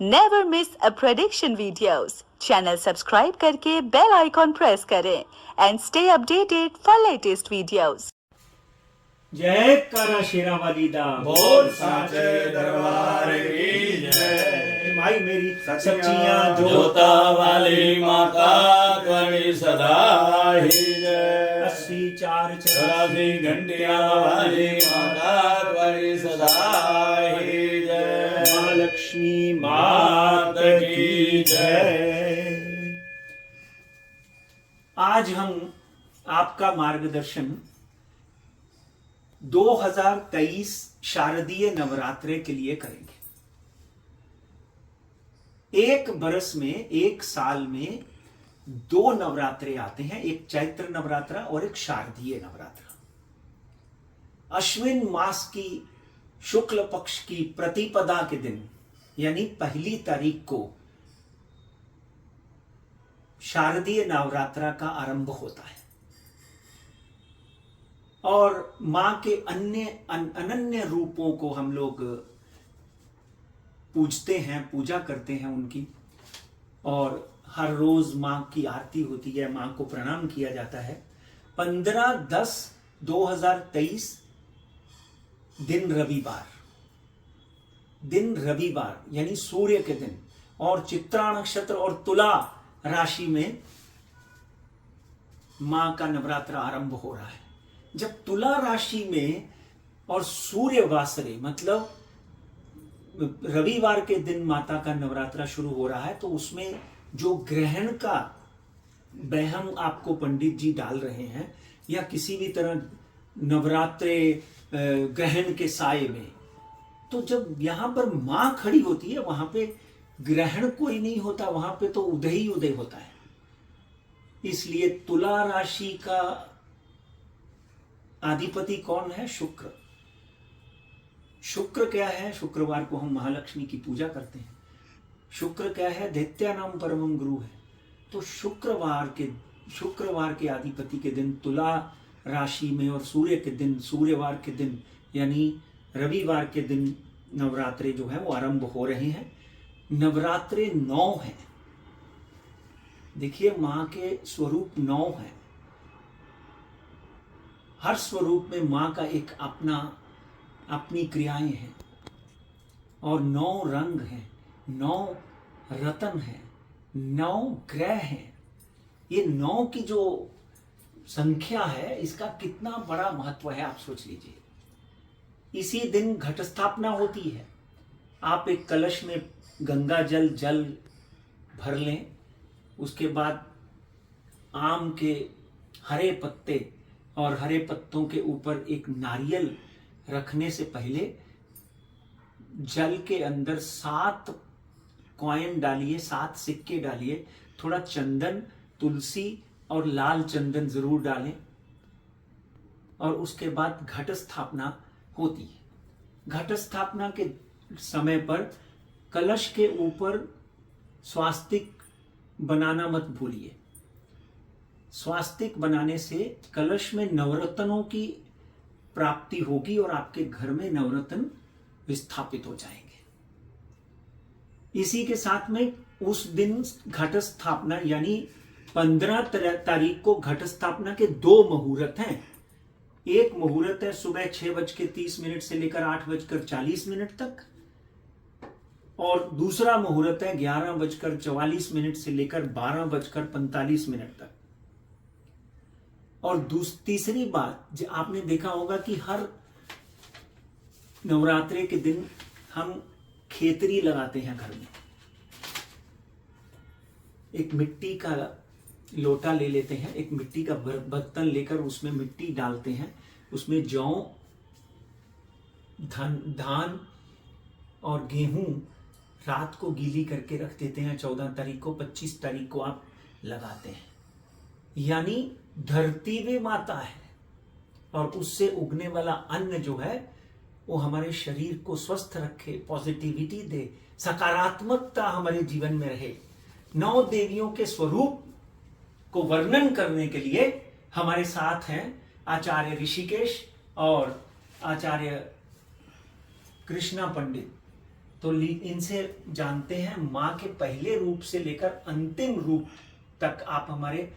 Never miss अ prediction videos. Channel subscribe करके bell icon press करें and stay updated for latest videos. जय कारा शेरावाली दा बोल साचे दरबार की जय। माई मेरी सच्चियां जोता वाली माता त्वरी सदा ही जय। 84 चौरासी घंटिया वाली माता त्वरी सदा ही जय। माँ लक्ष्मी मात की जय। आज हम आपका मार्गदर्शन 2023 शारदीय नवरात्रे के लिए करेंगे। एक बरस में, एक साल में 2 नवरात्रे आते हैं, एक चैत्र नवरात्रा और एक शारदीय नवरात्रा। अश्विन मास की शुक्ल पक्ष की प्रतिपदा के दिन यानी 1 तारीख को शारदीय नवरात्रा का आरंभ होता है और मां के अनन्य रूपों को हम लोग पूजते हैं, पूजा करते हैं उनकी, और हर रोज मां की आरती होती है, मां को प्रणाम किया जाता है। 15/10/2023 दिन रविवार यानी सूर्य के दिन, और चित्रा नक्षत्र और तुला राशि में मां का नवरात्र आरंभ हो रहा है। जब तुला राशि में और सूर्य वासरे मतलब रविवार के दिन माता का नवरात्रा शुरू हो रहा है, तो उसमें जो ग्रहण का वहम आपको पंडित जी डाल रहे हैं या किसी भी तरह नवरात्रे ग्रहण के साये में, तो जब यहां पर मां खड़ी होती है वहां पे ग्रहण कोई नहीं होता, वहां पे तो उदय ही उदय होता है। इसलिए तुला राशि का अधिपति कौन है? शुक्र। शुक्र क्या है? शुक्रवार को हम महालक्ष्मी की पूजा करते हैं। शुक्र क्या है? दैत्यानाम परमं गुरु है। तो शुक्रवार के अधिपति के दिन तुला राशि में और सूर्यवार के दिन यानी रविवार के दिन नवरात्रे जो है वो आरंभ हो रहे हैं। नवरात्रे 9 है। देखिए, मां के स्वरूप 9 है। हर स्वरूप में मां का एक अपनी क्रियाएं हैं, और 9 रंग हैं, 9 रतन हैं, 9 ग्रह हैं। ये 9 की जो संख्या है, इसका कितना बड़ा महत्व है आप सोच लीजिए। इसी दिन घट स्थापना होती है। आप एक कलश में गंगा जल भर लें, उसके बाद आम के हरे पत्ते और हरे पत्तों के ऊपर एक नारियल रखने से पहले जल के अंदर 7 कॉइन डालिए, 7 सिक्के डालिए, थोड़ा चंदन, तुलसी और लाल चंदन जरूर डालें, और उसके बाद घट स्थापना होती है। घट स्थापना के समय पर कलश के ऊपर स्वास्तिक बनाना मत भूलिए। स्वास्तिक बनाने से कलश में नवरत्नों की प्राप्ति होगी और आपके घर में नवरत्न विस्थापित हो जाएंगे। इसी के साथ में उस दिन घट स्थापना यानी 15 तारीख को घट स्थापना के 2 मुहूर्त हैं। एक मुहूर्त है सुबह 6:30 से लेकर 8:40 तक, और दूसरा मुहूर्त है 11:44 से लेकर 12:45 तक। और तीसरी बात, जो आपने देखा होगा कि हर नवरात्रे के दिन हम खेतरी लगाते हैं घर में। एक मिट्टी का लोटा ले लेते हैं, एक मिट्टी का बर्तन लेकर उसमें मिट्टी डालते हैं, उसमें जौ, धान और गेहूं रात को गीली करके रख देते हैं। 14 तारीख को, 25 तारीख को आप लगाते हैं। यानी धरती वे माता है, और उससे उगने वाला अन्न जो है वो हमारे शरीर को स्वस्थ रखे, पॉजिटिविटी दे, सकारात्मकता हमारे जीवन में रहे। 9 देवियों के स्वरूप को वर्णन करने के लिए हमारे साथ हैं आचार्य ऋषिकेश और आचार्य कृष्णा पंडित। तो इनसे जानते हैं माँ के पहले रूप से लेकर अंतिम रूप तक आप हमारे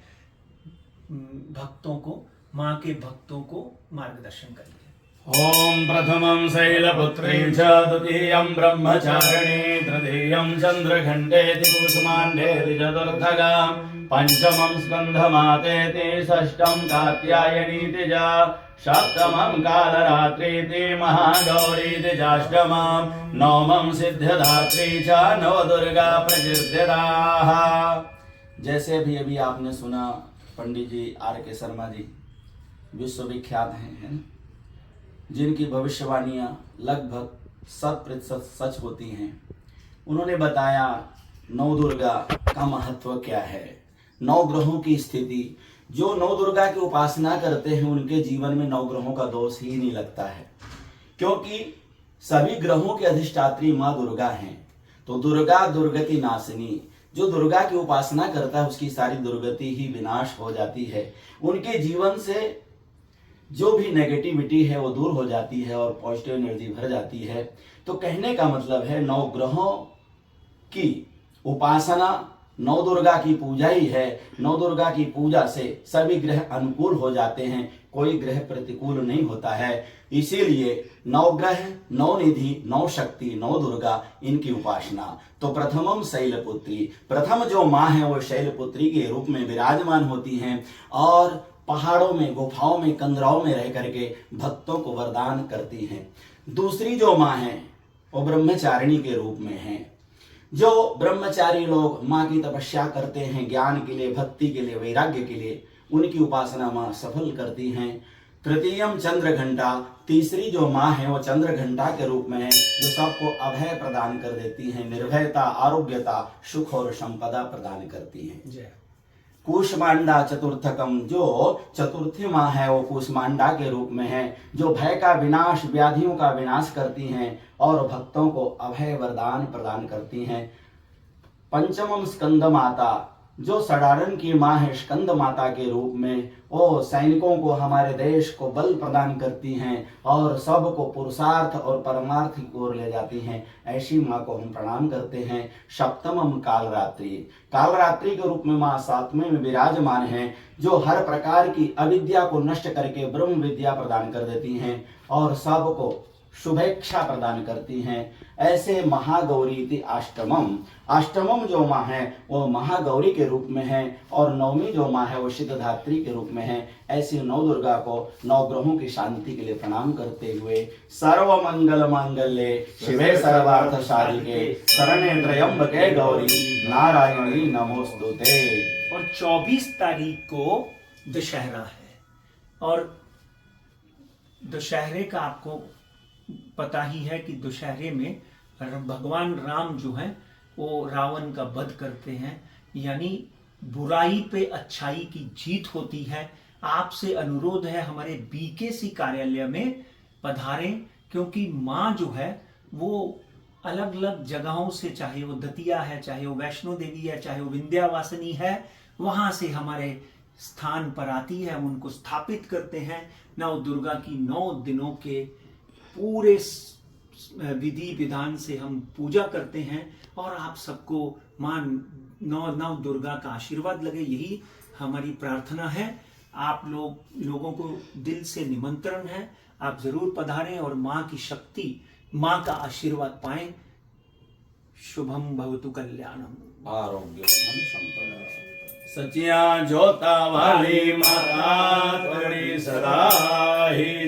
भक्तों को, माँ के भक्तों को मार्गदर्शन करिए। ओम प्रथमं शैलपुत्री च द्वितीयं ब्रह्मचारिणी तृतीयं चंद्रघंटेति कुसुमाण्डेति चतुर्थगां पंचमं स्कंधमातेति षष्ठं कात्यायनीति च सप्तमं कालरात्रीति महागौरीति चाष्टमं नवमं सिद्धिदात्री च नवदुर्गा प्रकीर्तिताः। जैसे अभी आपने सुना पंडित जी आर के शर्मा जी विश्वविख्यात हैं, है ना, जिनकी भविष्यवाणियाँ लगभग 100% सच होती हैं। उन्होंने बताया नौ दुर्गा का महत्व क्या है, नौ ग्रहों की स्थिति। जो नौ दुर्गा की उपासना करते हैं उनके जीवन में नौ ग्रहों का दोष ही नहीं लगता है, क्योंकि सभी ग्रहों के अधिष्ठात्री माँ दुर्गा हैं। तो दुर्गा दुर्गति नाशिनी, जो दुर्गा की उपासना करता है उसकी सारी दुर्गति ही विनाश हो जाती है। उनके जीवन से जो भी नेगेटिविटी है वो दूर हो जाती है और पॉजिटिव एनर्जी भर जाती है। तो कहने का मतलब है नौ ग्रहों की उपासना, नौ दुर्गा की पूजा ही है। नौ दुर्गा की पूजा से सभी ग्रह अनुकूल हो जाते हैं, कोई ग्रह प्रतिकूल नहीं होता है। इसीलिए नौ ग्रह, नौ निधि, नौ शक्ति, नौ दुर्गा, इनकी उपासना। तो प्रथमम शैलपुत्री, प्रथम जो माँ है वो शैलपुत्री के रूप में विराजमान होती हैं और पहाड़ों में, गुफाओं में, कंदराओं में रह करके भक्तों को वरदान करती हैं। दूसरी जो माँ है वो ब्रह्मचारिणी के रूप में है। जो ब्रह्मचारी लोग माँ की तपस्या करते हैं ज्ञान के लिए, भक्ति के लिए, वैराग्य के लिए, उनकी उपासना माँ सफल करती हैं। तृतीयम चंद्र घंटा, तीसरी जो माँ है वो चंद्र घंटा के रूप में है, जो सबको अभय प्रदान कर देती हैं, निर्भयता, आरोग्यता, सुख और संपदा प्रदान करती हैं। जय। कूष्मांडा चतुर्थकम, जो चतुर्थी माँ है वो कूष्मांडा के रूप में है, जो भय का विनाश, व्याधियों का विनाश करती हैं और भक्तों को अभय वरदान प्रदान करती हैं। पंचमम स्कंद माता, जो सडारण की माँ है स्कंद माता के रूप में, वो सैनिकों को, हमारे देश को बल प्रदान करती हैं और सबको पुरुषार्थ और परमार्थ की ओर ले जाती हैं। ऐसी माँ को हम प्रणाम करते हैं। सप्तमम कालरात्रि, कालरात्रि के रूप में माँ सातवें में विराजमान हैं, जो हर प्रकार की अविद्या को नष्ट करके ब्रह्म विद्या प्रदान कर देती हैं और सबको शुभेच्छा प्रदान करती हैं। ऐसे महागौरी थी अष्टमम, अष्टमम जो माँ है वो महागौरी के रूप में है और नवमी जो माँ है वो सिद्धधात्री के रूप में है। ऐसी नौ दुर्गा को नौ ग्रहों की शांति के लिए प्रणाम करते हुए सर्व मंगल मांगल्ये शिवे सर्वार्थ साधिके शरण्ये त्र्यंबके गौरी नारायणी नमोस्तुते। और 24 तारीख को दशहरा है और दशहरे का आपको पता ही है कि दशहरे में भगवान राम जो है वो रावण का वध करते हैं, यानी बुराई पे अच्छाई की जीत होती है। आपसे अनुरोध है हमारे बीकेसी कार्यालय में पधारें, क्योंकि माँ जो है वो अलग अलग जगहों से, चाहे वो दतिया है, चाहे वो वैष्णो देवी है, चाहे वो विंध्यावासिनी है, वहां से हमारे स्थान पर आती है। हम उनको स्थापित करते हैं। नौ दुर्गा की 9 दिनों के पूरे विधि विधान से हम पूजा करते हैं और आप सबको मां नौ दुर्गा का आशीर्वाद लगे, यही हमारी प्रार्थना है। आप लोगों को दिल से निमंत्रण है, आप जरूर पधारें और मां की शक्ति, मां का आशीर्वाद पाएं। शुभम भवतु कल्याणम। आरोग्य सचिया जोता वाली माता त्वरी सदा ही